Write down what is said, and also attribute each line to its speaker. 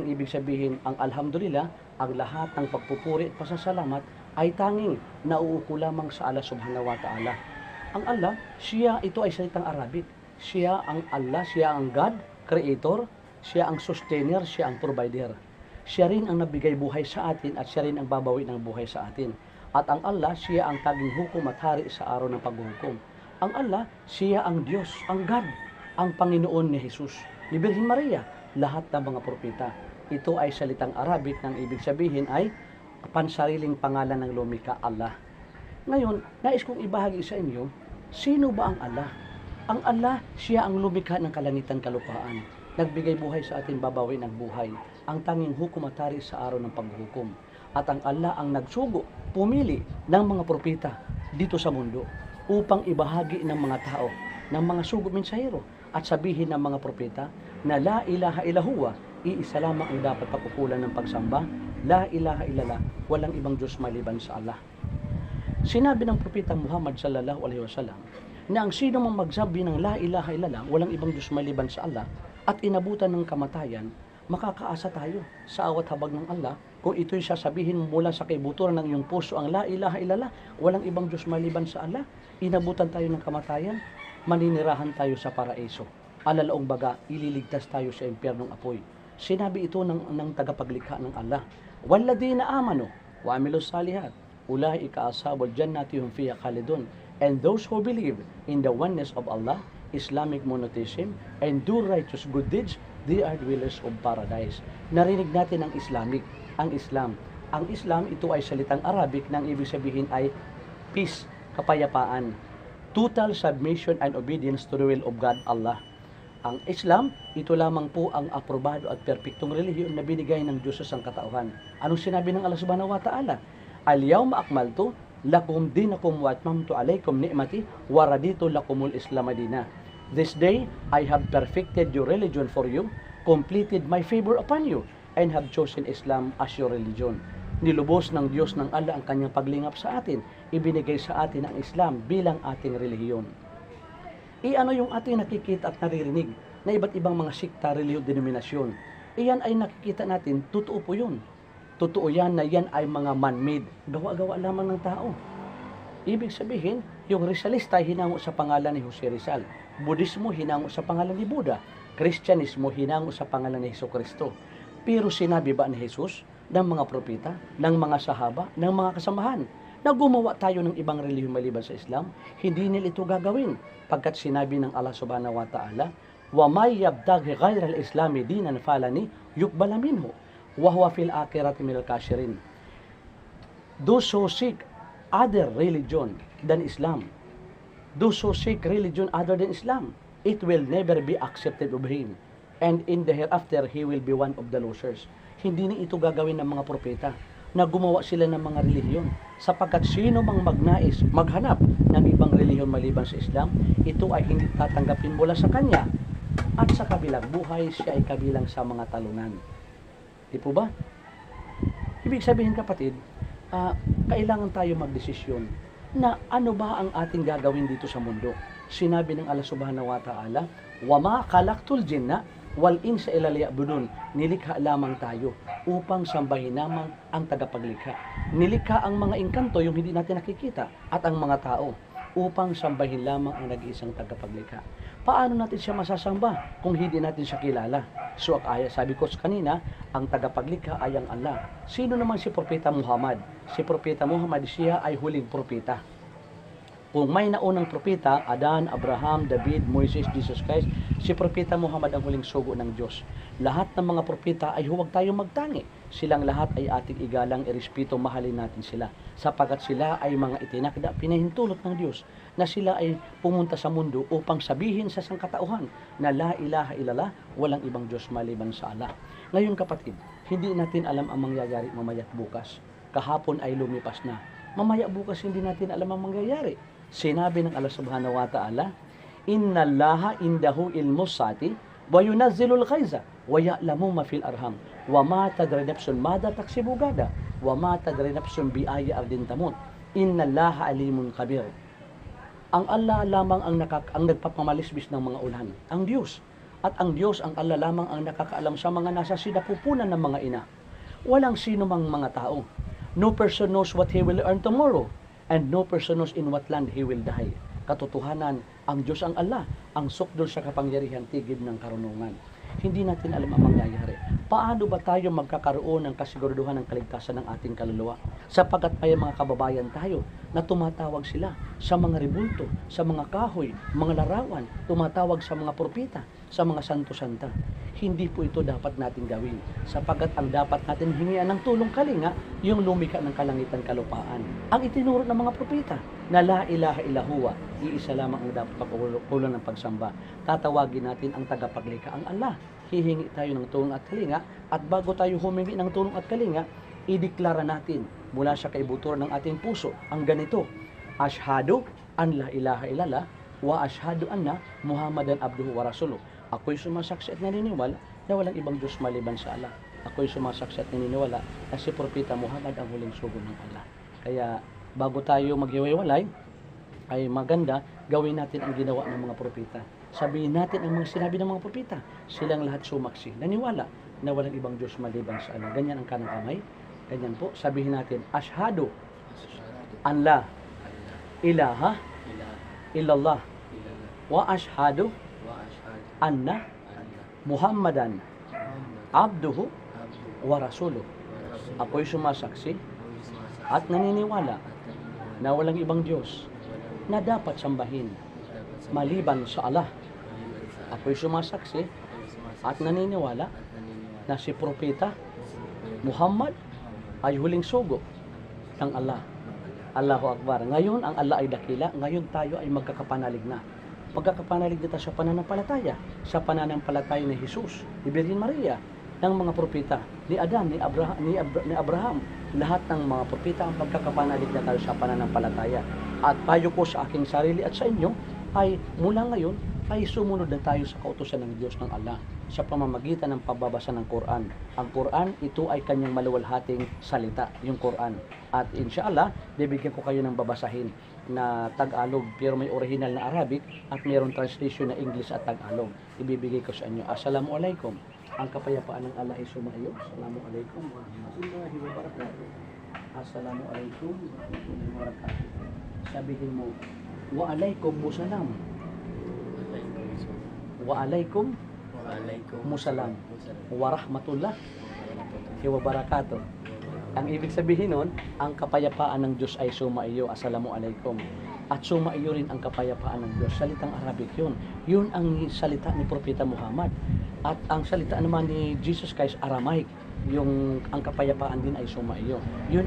Speaker 1: ang ibig sabihin, ang alhamdulillah, ang lahat ng pagpupuri at pasasalamat ay tanging nauuko lamang sa Allah subhanahu wa ta'ala. Ang Allah, ito ay salitang Arabic. Siya ang Allah, siya ang God, Creator, siya ang sustainer, siya ang provider. Siya rin ang nabigay buhay sa atin at siya rin ang babawi ng buhay sa atin. At ang Allah, siya ang taging hukom at hari sa araw ng paghuhukom. Ang Allah, siya ang Diyos, ang God, ang Panginoon ni Jesus, ni Birhen Maria, lahat ng mga propeta. Ito ay salitang Arabic ng ibig sabihin ay pansariling pangalan ng lumikha, Allah. Ngayon, nais kong ibahagi sa inyo, sino ba ang Allah? Ang Allah, siya ang lumikha ng kalangitan kalupaan. Nagbigay buhay sa atin, babawi ng buhay. Ang tanging hukom at hari sa araw ng paghuhukom. At ang Allah ang nagsugo, pumili ng mga propeta dito sa mundo upang ibahagi ng mga tao, ng mga sugo mensahero at sabihin ng mga propeta na la ilaha ilahuwa, iisa lamang ang dapat pagkukulan ng pagsamba, la ilaha illallah, walang ibang Diyos maliban sa Allah. Sinabi ng propeta Muhammad sallallahu alaihi wasallam na ang sino mang magsabi ng la ilaha illallah, walang ibang Diyos maliban sa Allah, at inabutan ng kamatayan, makakaasa tayo sa awat habag ng Allah kung ito'y sasabihin mula sa kaibuturan ng iyong puso ang la ilaha illallah, walang ibang Diyos maliban sa Allah, inabutan tayo ng kamatayan, maninirahan tayo sa paraiso. Alalaong baga, ililigtas tayo sa impyernong apoy. Sinabi ito ng tagapaglikha ng Allah, walladina amanu wa amilus salihat, ulaika ashabul jannati hum fiha khalidun. And those who believe in the oneness of Allah, Islamic monotheism, and do righteous good deeds, they are dwellers of paradise. Narinig natin ang Islamic, ang Islam. Ang Islam, ito ay salitang Arabic nang ibig sabihin ay peace, kapayapaan, total submission and obedience to the will of God, Allah. Ang Islam, ito lamang po ang aprobado at perpektong relihiyon na binigay ng Diyos sa sangkatauhan. Anong sinabi ng Allah subhanahu wa ta'ala? Al-yawma akmaltu lakum dinakum wa atmamtu alaykum ni'mati wa raditu lakumul Islam madina. This day I have perfected your religion for you, completed my favor upon you, and have chosen Islam as your religion. Nilubos ng Diyos ng Allah ang kanyang paglingap sa atin, ibinigay sa atin ang Islam bilang ating relihiyon. Iano yung ating nakikita at naririnig na iba't ibang mga sikta, relihiyon, denominasyon. Iyan ay nakikita natin, totoo po yun. Totoo yan na yan ay mga man-made, gawa-gawa lamang ng tao. Ibig sabihin, yung Rizalista hinango sa pangalan ni Jose Rizal, Budismo hinango sa pangalan ni Buddha, Kristyanismo hinango sa pangalan ni Jesucristo. Pero sinabi ba ni Jesus ng mga propeta, ng mga sahaba, ng mga kasamahan, na gumawa tayo ng ibang relihiyon maliban sa Islam? Hindi nila ito gagawin, pagkat sinabi ng Allah subhanahu wa ta'ala, wa may yabtaghi ghayra al-islami dinan falani yuqbala minhu wa huwa fil akhirati minal khasirin. Those who seek other religion than Islam, those who seek religion other than Islam, it will never be accepted of him, and in the hereafter he will be one of the losers. Hindi ni ito gagawin ng mga propeta na gumawa sila ng mga relihiyon, sapagkat sino mang magnais maghanap ng ibang relihiyon maliban sa Islam, ito ay hindi tatanggapin mula sa kanya, at sa kabilang buhay siya ay kabilang sa mga talunan. Di po ba? Ibig sabihin, kapatid, kailangan tayo magdesisyon na ano ba ang ating gagawin dito sa mundo. Sinabi ng Allah subhanahu wa ta'ala, wa ma khalaqtul jinna wal insa illa liya'budun. Nilikha lamang tayo upang sambahin lamang ang tagapaglikha. Nilikha ang mga engkanto, yung hindi natin nakikita, at ang mga tao upang sambahin lamang ang nag-iisang tagapaglikha. Paano natin siya masasamba kung hindi natin siya kilala? So, sabi ko kanina, ang tagapaglikha ay ang Allah. Sino naman si Propeta Muhammad? Si Propeta Muhammad, siya ay huling propeta. Kung may naunang propeta, Adan, Abraham, David, Moises, Jesus Christ, si Propeta Muhammad ang huling sugo ng Diyos. Lahat ng mga propeta ay huwag tayong magtangi. Silang lahat ay ating igalang, irespeto, mahalin natin sila. Sapagkat sila ay mga itinakda, pinahintulot ng Diyos na sila ay pumunta sa mundo upang sabihin sa sangkatauhan na la ilaha illallah, walang ibang Diyos maliban sa Allah. Ngayon, kapatid, hindi natin alam ang mangyayari mamaya at bukas. Kahapon ay lumipas na. Mamaya bukas hindi natin alam ang mangyayari. Sinabi ng Allah subhanahu wa ta'ala, inna allaha indahu ilmus sati wa yunazzilul ghaiza wa ya'lamu ma fil arham wa ma tadri nafsun madha taksibu gada wa ma tadri nafsun bi ayyi ardin tamut inna allaha alimun khabir. Ang Allah lamang ang nagpapamalisbis ng mga ulan, ang Diyos. At ang Diyos, ang Allah lamang ang nakakaalam sa mga nasa sinapupunan ng mga ina. Walang sino mang mga tao. No person knows what he will earn tomorrow, and no person knows in what land he will die. Katotohanan, ang Diyos ang Allah, ang sukdol sa kapangyarihan, tigib ng karunungan. Hindi natin alam ang mangyayari. Paano ba tayo magkakaroon ng kasiguraduhan ng kaligtasan ng ating kaluluwa? Sapagkat may mga kababayan tayo na tumatawag sila sa mga rebulto, sa mga kahoy, mga larawan, tumatawag sa mga propeta, sa mga santo-santa. Hindi po ito dapat natin gawin. Sapagkat ang dapat natin hingian ng tulong kalinga, yung lumikha ng kalangitan kalupaan. Ang itinuro ng mga propeta na la ilaha illahuwa, iisa lamang ang dapat pagkukulan ng pagsamba. Tatawagin natin ang tagapaglikha, ang Allah. Hihingi tayo ng tulong at kalinga, at bago tayo humingi ng tulong at kalinga, ideklara natin mula sa kaibuturan ng ating puso ang ganito: Ashhadu an la ilaha illallah wa ashhadu anna Muhammadan abduhu wa rasuluh. Ako'y sumasaksi at naniniwala na walang ibang Diyos maliban sa Allah. Ako'y sumasaksi at naniniwala na si Propeta Muhammad ang huling sugo ng Allah. Kaya bago tayo maghiwalay, ay maganda gawin natin ang ginawa ng mga propeta. Sabihin natin ang mga sinabi ng mga propeta. Silang lahat sumaksi, naniwala na walang ibang Diyos maliban sa Allah. Ganyan ang kanang kamay. Ganyan po. Sabihin natin, Ashhadu an la ilaha illallah wa ashhadu anna Muhammadan abduhu wa rasuluh. Ako'y sumasaksi at naniniwala na walang ibang Diyos na dapat sambahin maliban sa Allah. Ako'y sumasaksi at naniniwala na si Propeta Muhammad ay huling sugo ng Allah. Allahu Akbar. Ngayon, ang Allah ay dakila. Ngayon tayo ay magkakapanalig na. Magkakapanalig na tayo sa pananampalataya. Sa pananampalataya ni Jesus, ni Virgin Maria, ng mga propeta, ni Adan, ni Abraham. Lahat ng mga propeta ang magkakapanalig na tayo sa pananampalataya. At payo ko sa aking sarili at sa inyo ay mula ngayon ay sumunod na tayo sa kautusan ng Diyos ng Allah sa pamamagitan ng pagbabasa ng Quran. Ang Quran, ito ay kanyang maluwalhating salita, yung Quran. At inshallah, bibigyan ko kayo ng babasahin na Tagalog, pero may original na Arabic at mayroong translation na English at Tagalog. Ibibigay ko sa inyo. Assalamualaikum. Ang kapayapaan ng Allah ay sumaiyo. Assalamualaikum warahmatullahi wabarakatuh. Assalamualaikum warahmatullahi wabarakatuh. Sabihin mo, waalaikum musalam. Waalaikum musalam warahmatullah wabarakatuh. Ang ibig sabihin nun, ang kapayapaan ng Diyos ay sumaiyo. Assalamualaikum. At sumaiyo rin ang kapayapaan ng Diyos. Salitang Arabic yun. Yun ang salita ni Propeta Muhammad. At ang salita naman ni Jesus Christ, Aramaic. Ang kapayapaan din ay sumaiyo. Yun